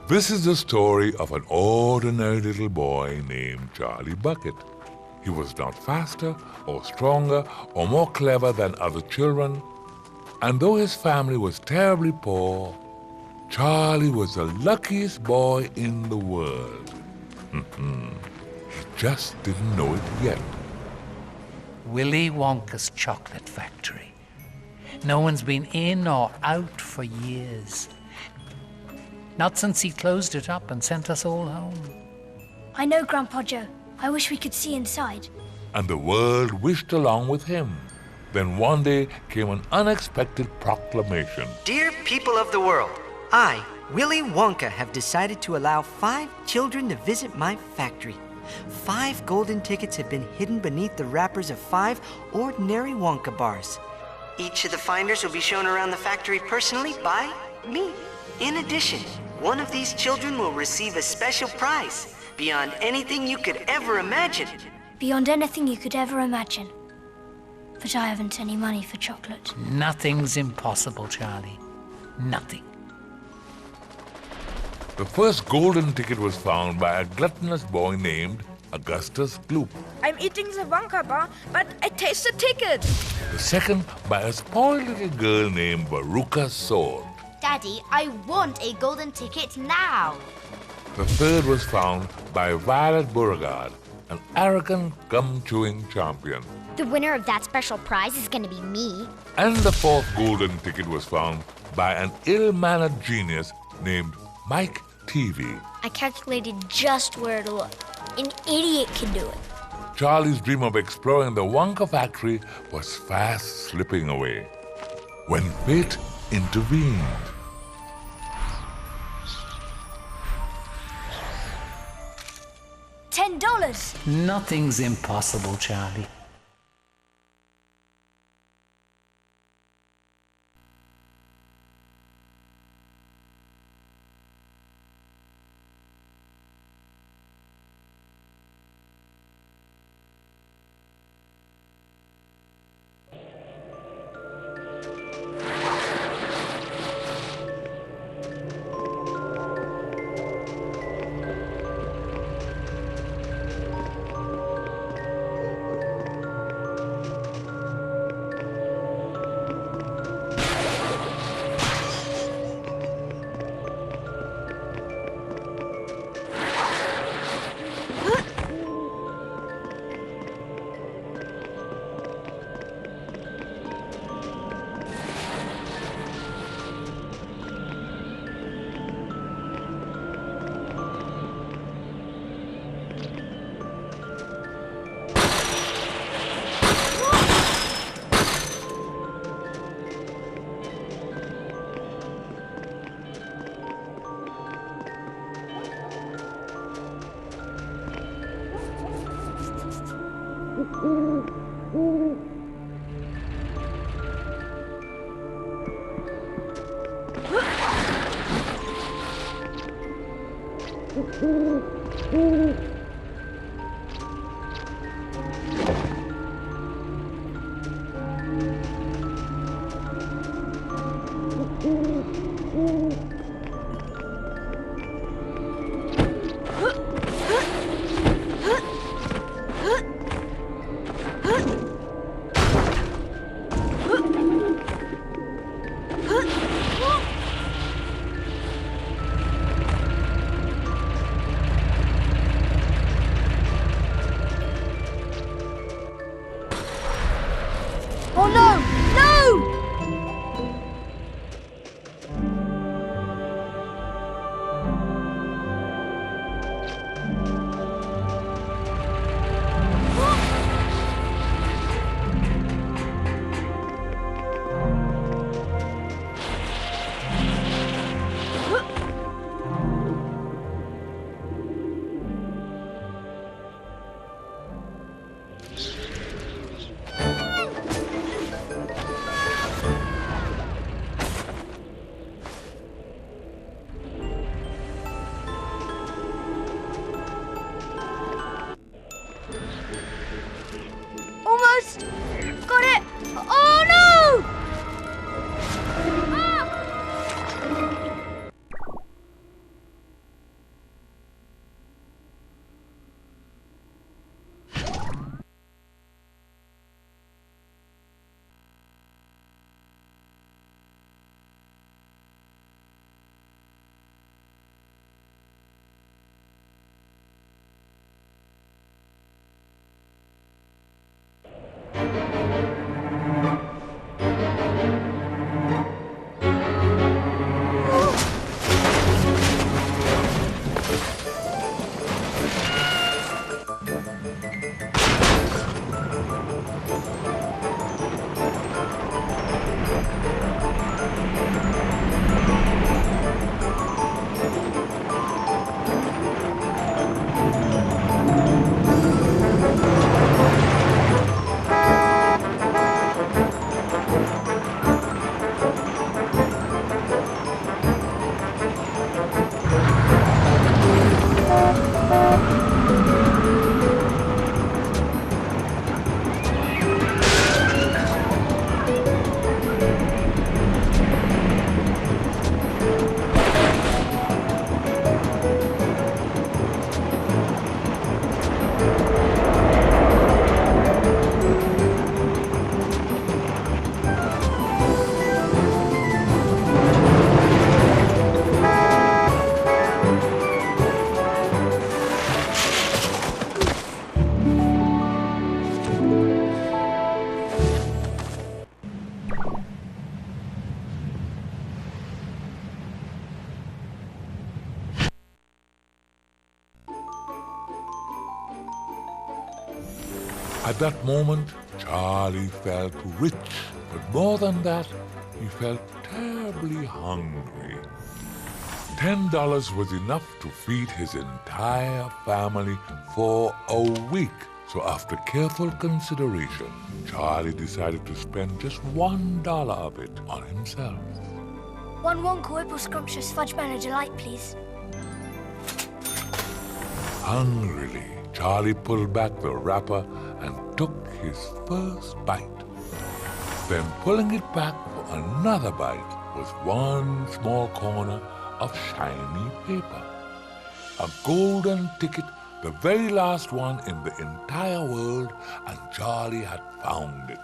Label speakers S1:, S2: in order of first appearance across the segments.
S1: This is the story of an ordinary little boy named Charlie Bucket. He was not faster or stronger or more clever than other children, and though his family was terribly poor, Charlie was the luckiest boy in the world. He just didn't know it yet.
S2: Willy Wonka's chocolate factory. No one's been in or out for years. Not since he closed it up and sent us all home.
S3: I know, Grandpa Joe. I wish we could see inside.
S1: And the world wished along with him. Then one day came an unexpected proclamation.
S4: Dear people of the world, I, Willy Wonka, have decided to allow 5 children to visit my factory. 5 golden tickets have been hidden beneath the wrappers of 5 ordinary Wonka bars. Each of the finders will be shown around the factory personally by me. In addition, one of these children will receive a special prize beyond anything you could ever imagine.
S3: Beyond anything you could ever imagine. But I haven't any money for chocolate.
S2: Nothing's impossible, Charlie. Nothing.
S1: The first golden ticket was found by a gluttonous boy named Augustus Gloop.
S5: I'm eating the Wonka bar, but I taste the ticket.
S1: The second by a spoiled little girl named Veruca Sword.
S6: Daddy, I want a golden ticket now.
S1: The third was found by Violet Beauregard, an arrogant gum-chewing champion.
S6: The winner of that special prize is going to be me.
S1: And the fourth golden ticket was found by an ill-mannered genius named Mike TV.
S3: I calculated just where to look. An idiot can do it.
S1: Charlie's dream of exploring the Wonka factory was fast slipping away when fate intervened.
S3: $10.
S2: Nothing's impossible, Charlie.
S1: At that moment, Charlie felt rich, but more than that, he felt terribly hungry. $10 was enough to feed his entire family for a week. So after careful consideration, Charlie decided to spend just $1 of it on himself.
S3: One Wonka Whipple Scrumptious Fudge Banner Delight, please.
S1: Hungrily, Charlie pulled back the wrapper and took his first bite. Then pulling it back for another bite was one small corner of shiny paper. A golden ticket, the very last one in the entire world, and Charlie had found it.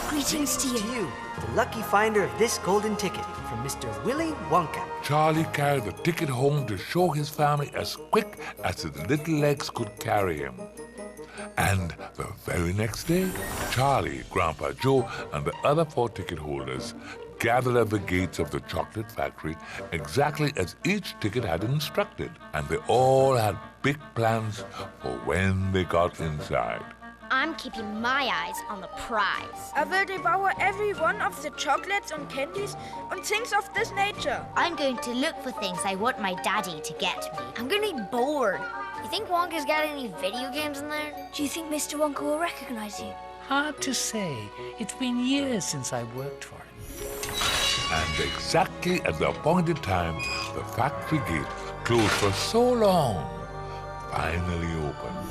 S3: Greetings to you.
S4: You, the lucky finder of this golden ticket from Mr. Willy Wonka.
S1: Charlie carried the ticket home to show his family as quick as his little legs could carry him. And the very next day, Charlie, Grandpa Joe, and the other 4 ticket holders gathered at the gates of the chocolate factory exactly as each ticket had instructed. And they all had big plans for when they got inside.
S6: I'm keeping my eyes on the prize.
S5: I will devour every one of the chocolates and candies and things of this nature.
S6: I'm going to look for things I want my daddy to get me. I'm going to be bored. You think Wonka's got any video games in there?
S3: Do you think Mr. Wonka will recognize you?
S2: Hard to say. It's been years since I worked for him.
S1: And exactly at the appointed time, the factory gate, closed for so long, finally opened.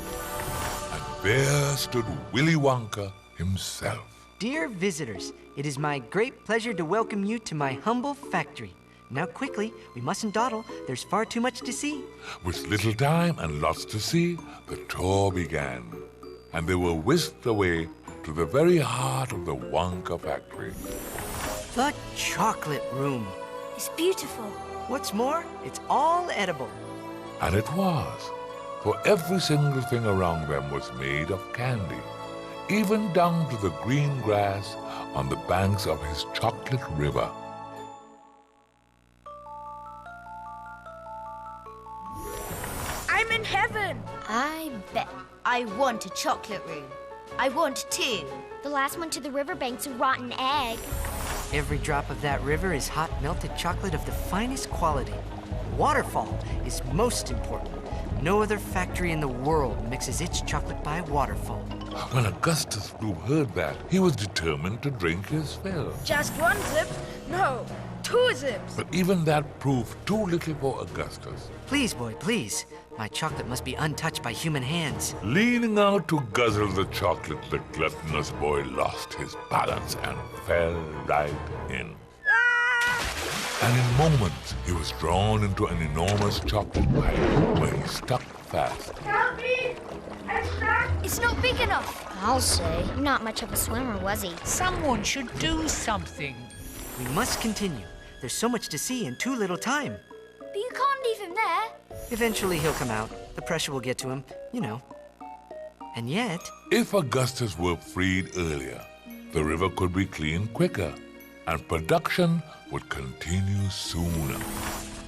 S1: And there stood Willy Wonka himself.
S4: Dear visitors, it is my great pleasure to welcome you to my humble factory. Now quickly, we mustn't dawdle. There's far too much to see.
S1: With little time and lots to see, the tour began. And they were whisked away to the very heart of the Wonka factory.
S4: The chocolate room.
S3: It's beautiful.
S4: What's more, it's all edible.
S1: And it was, for every single thing around them was made of candy, even down to the green grass on the banks of his chocolate river.
S5: I'm in heaven.
S6: I bet. I want a chocolate room. I want 2.
S7: The last one to the riverbank's a rotten egg.
S4: Every drop of that river is hot melted chocolate of the finest quality. Waterfall is most important. No other factory in the world mixes its chocolate by waterfall.
S1: When Augustus Gloop heard that, he was determined to drink his fill.
S5: Just 1 sip? No, 2 sips.
S1: But even that proved too little for Augustus.
S4: Please, boy, please. My chocolate must be untouched by human hands.
S1: Leaning out to guzzle the chocolate, the gluttonous boy lost his balance and fell right in. And in moments, he was drawn into an enormous chocolate pipe where he stuck fast.
S5: Help me! I'm stuck.
S3: It's not big enough.
S7: I'll say. Not much of a swimmer, was he?
S2: Someone should do something.
S4: We must continue. There's so much to see in too little time.
S3: But you can't leave him there.
S4: Eventually he'll come out. The pressure will get to him, you know. And yet,
S1: If Augustus were freed earlier, the river could be cleaned quicker and production would continue sooner.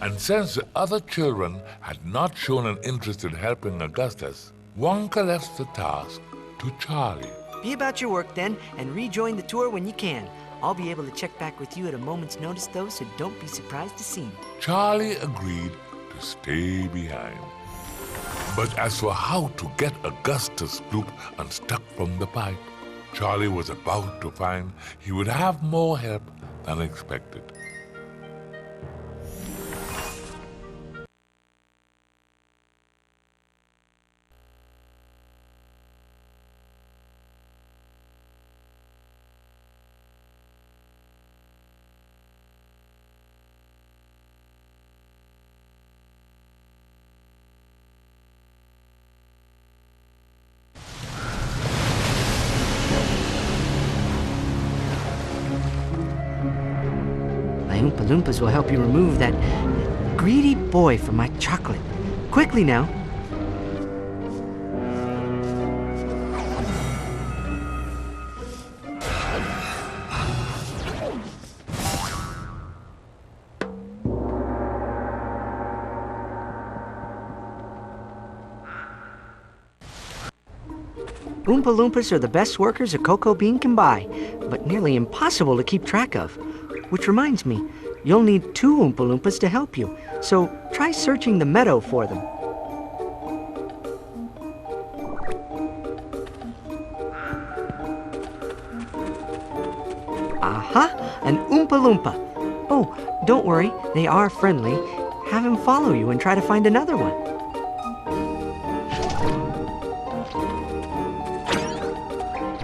S1: And since the other children had not shown an interest in helping Augustus, Wonka left the task to Charlie.
S4: be about your work then and rejoin the tour when you can. I'll be able to check back with you at a moment's notice, though, so don't be surprised to see me.
S1: Charlie agreed to stay behind. But as for how to get Augustus' sloop unstuck from the pipe, Charlie was about to find he would have more help than expected.
S4: My Oompa Loompas will help you remove that greedy boy from my chocolate. Quickly now. Oompa Loompas are the best workers a cocoa bean can buy, but nearly impossible to keep track of. Which reminds me, you'll need 2 Oompa Loompas to help you, so try searching the meadow for them. Aha! An Oompa Loompa! Oh, don't worry, they are friendly. Have him follow you and try to find another one.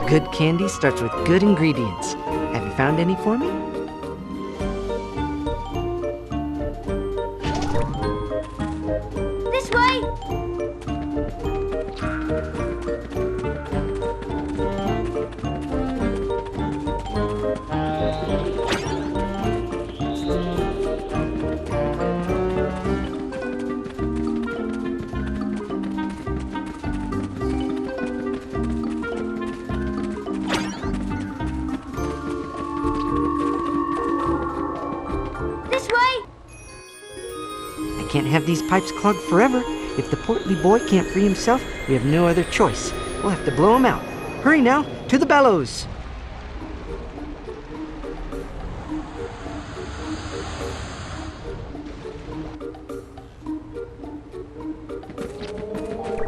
S4: Good candy starts with good ingredients. Have you found any for me?
S7: This way! This way!
S4: I can't have these pipes clogged forever. If the portly boy can't free himself, we have no other choice. We'll have to blow him out. Hurry now, to the bellows!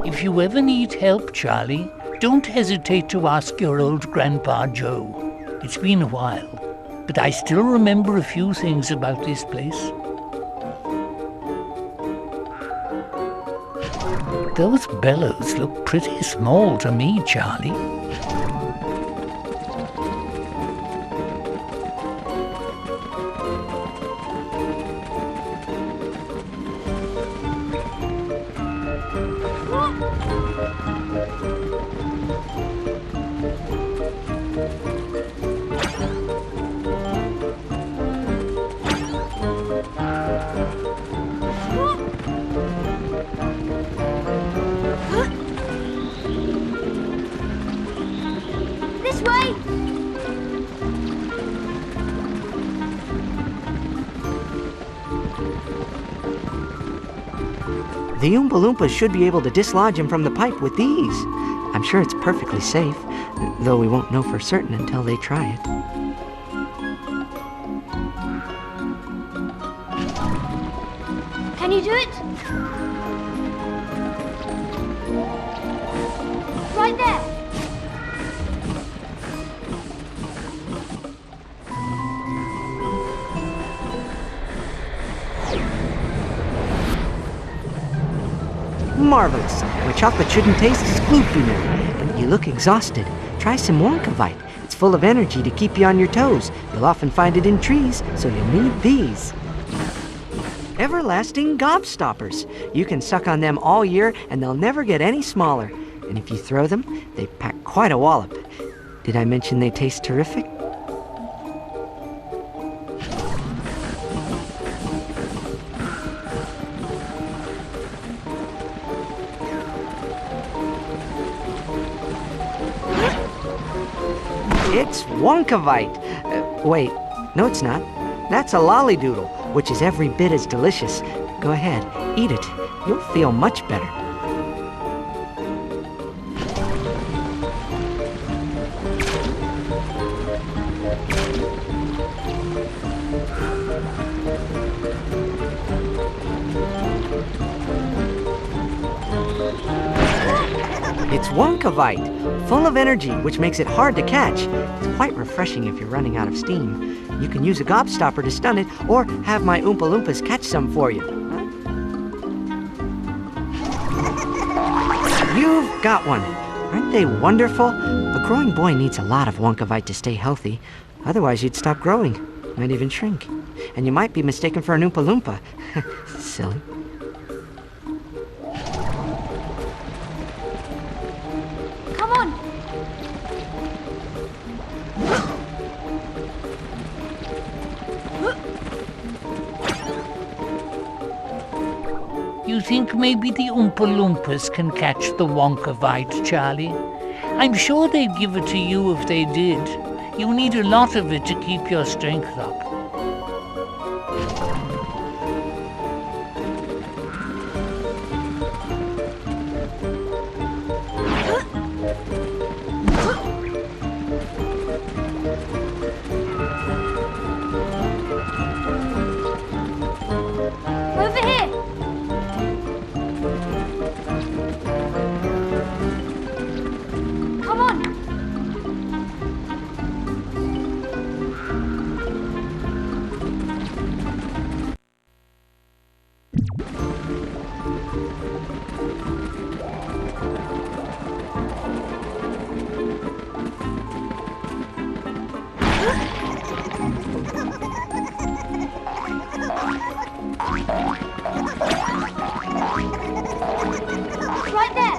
S2: If you ever need help, Charlie, don't hesitate to ask your old Grandpa Joe. It's been a while, but I still remember a few things about this place. Those bellows look pretty small to me, Charlie.
S7: This way!
S4: The Oompa Loompas should be able to dislodge him from the pipe with these. I'm sure it's perfectly safe, though we won't know for certain until they try it.
S7: Can you do it? Right there!
S4: Marvelous! My chocolate shouldn't taste as gloopy now. But you look exhausted. Try some Wonkavite. It's full of energy to keep you on your toes. You'll often find it in trees, so you'll need these. Everlasting gobstoppers. You can suck on them all year and they'll never get any smaller. And if you throw them, they pack quite a wallop. Did I mention they taste terrific? It's Wonkavite. Wait, no it's not. That's a lollydoodle, which is every bit as delicious. Go ahead, eat it. You'll feel much better. It's Wonkavite, full of energy, which makes it hard to catch. It's quite refreshing if you're running out of steam. You can use a gobstopper to stun it, or have my Oompa Loompas catch some for you. You've got one. Aren't they wonderful? A growing boy needs a lot of Wonkavite to stay healthy. Otherwise, you'd stop growing. Might even shrink. And you might be mistaken for an Oompa Loompa. Silly.
S7: Come on.
S2: You think maybe the Oompa Loompas can catch the Wonkavite, Charlie? I'm sure they'd give it to you if they did. You need a lot of it to keep your strength up.
S7: Over here. Come on. Right there.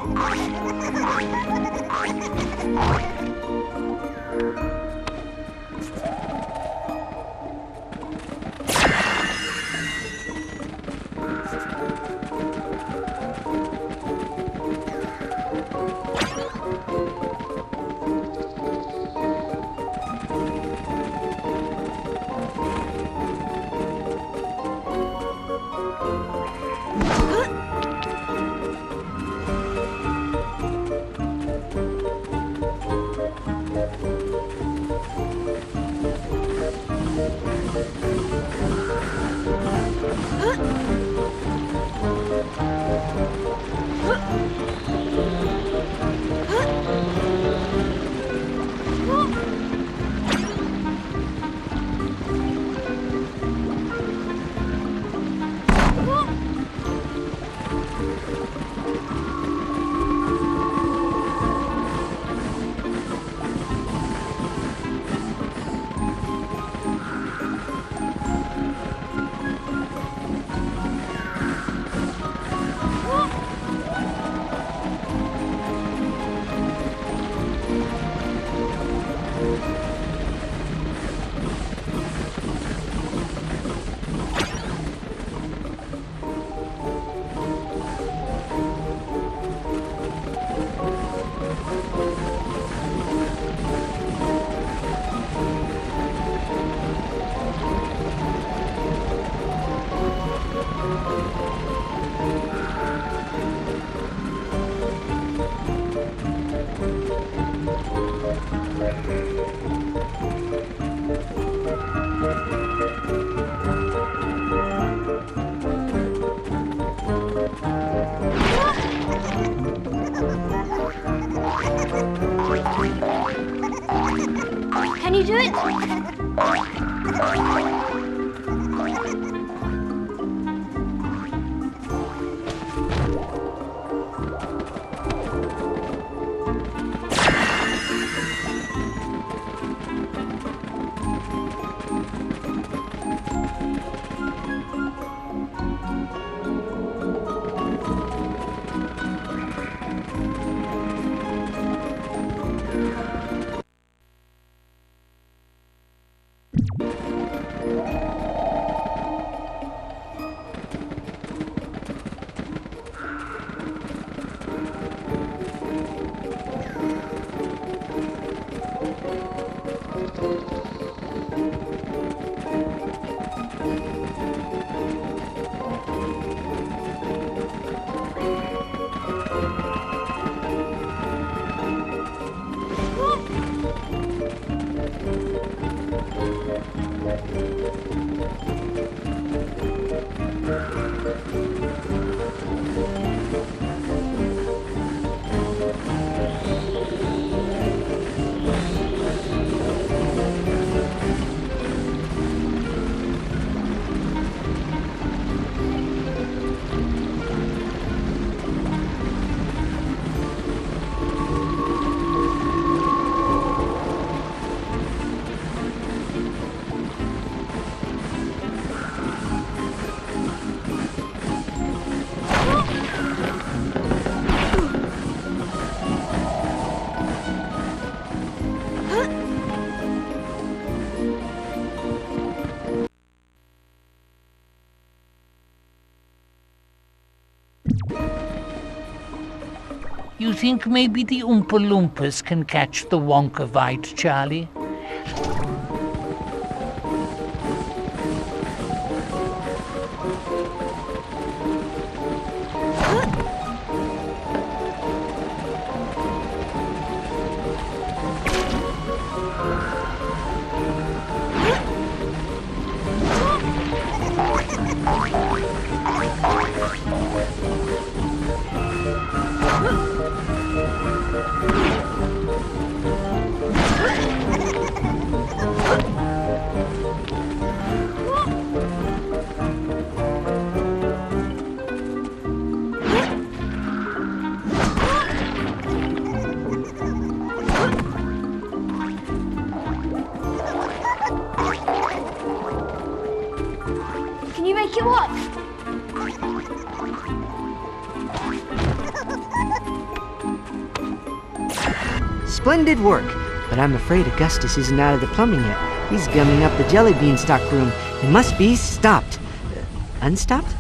S7: Can you do it?
S2: You think maybe the Oompa Loompas can catch the Wonkavite, Charlie?
S7: Can you make it work?
S4: Splendid work, but I'm afraid Augustus isn't out of the plumbing yet. He's gumming up the jelly bean stock room. It must be stopped. Unstopped?